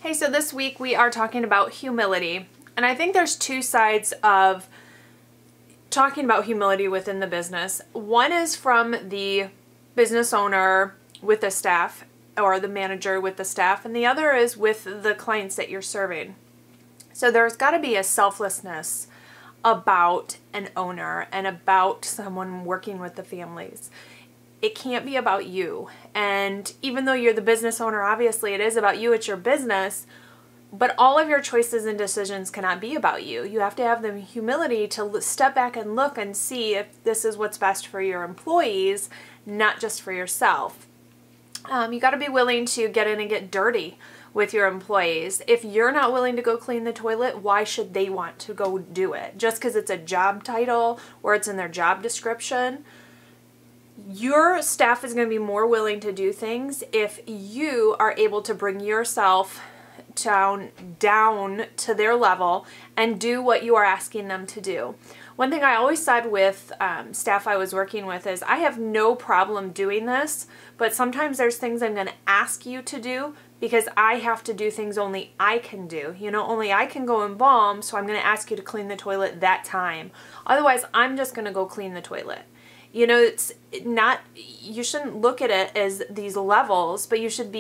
Hey, so this week we are talking about humility, and I think there's two sides of talking about humility within the business. One is from the business owner with the staff or the manager with the staff, and the other is with the clients that you're serving. So there's got to be a selflessness about an owner and about someone working with the families. It can't be about you. And even though you're the business owner, obviously it is about you, it's your business, but all of your choices and decisions cannot be about you. You have to have the humility to step back and look and see if this is what's best for your employees, not just for yourself. You got to be willing to get in and get dirty with your employees. If you're not willing to go clean the toilet, why should they want to go do it? Just because it's a job title or it's in their job description? Your staff is going to be more willing to do things if you are able to bring yourself down to their level and do what you are asking them to do. One thing I always said with staff I was working with is I have no problem doing this, but sometimes there's things I'm going to ask you to do because I have to do things only I can do. You know, only I can go embalm, so I'm going to ask you to clean the toilet that time. Otherwise, I'm just going to go clean the toilet. You know, it's not, you shouldn't look at it as these levels, but you should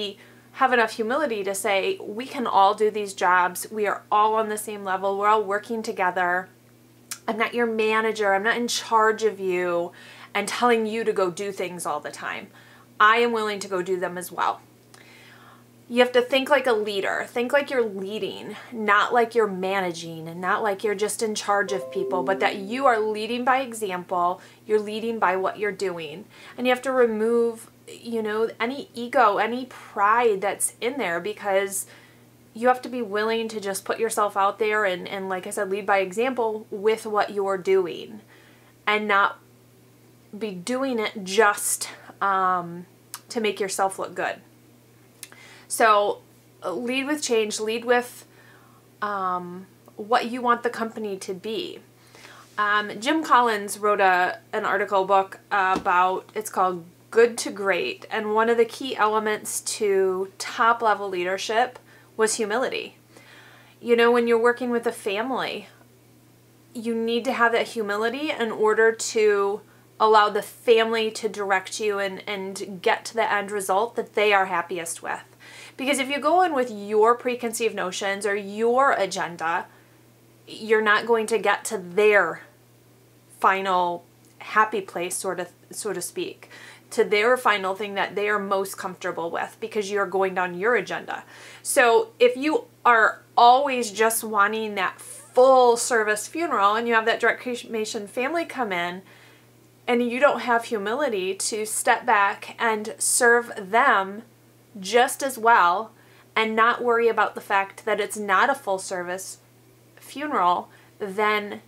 have enough humility to say, we can all do these jobs. We are all on the same level. We're all working together. I'm not your manager. I'm not in charge of you and telling you to go do things all the time. I am willing to go do them as well. You have to think like a leader. Think like you're leading, not like you're managing, and not like you're just in charge of people, but that you are leading by example. You're leading by what you're doing. And you have to remove, you know, any ego, any pride that's in there, because you have to be willing to just put yourself out there and like I said, lead by example with what you're doing and not be doing it just to make yourself look good. So lead with change, lead with what you want the company to be. Jim Collins wrote an article book about, it's called Good to Great, and one of the key elements to top level leadership was humility. You know, when you're working with a family, you need to have that humility in order to allow the family to direct you and get to the end result that they are happiest with. Because if you go in with your preconceived notions or your agenda, you're not going to get to their final happy place, so to speak, to their final thing that they are most comfortable with, because you're going down your agenda. So if you are always just wanting that full service funeral and you have that direct cremation family come in and you don't have humility to step back and serve them just as well and not worry about the fact that it's not a full service funeral, then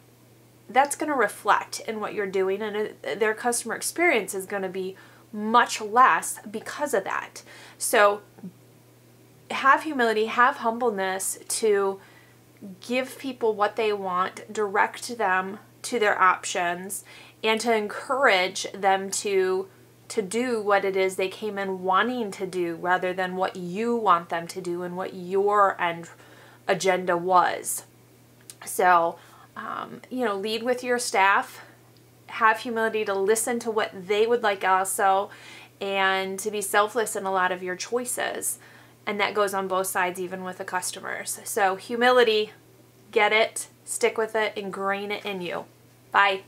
that's going to reflect in what you're doing, and their customer experience is going to be much less because of that. So have humility, have humbleness to give people what they want, direct them to their options, and to encourage them to do what it is they came in wanting to do rather than what you want them to do and what your end agenda was. So, you know, lead with your staff, have humility to listen to what they would like also, and to be selfless in a lot of your choices. And that goes on both sides, even with the customers. So humility, get it, stick with it, ingrain it in you. Bye.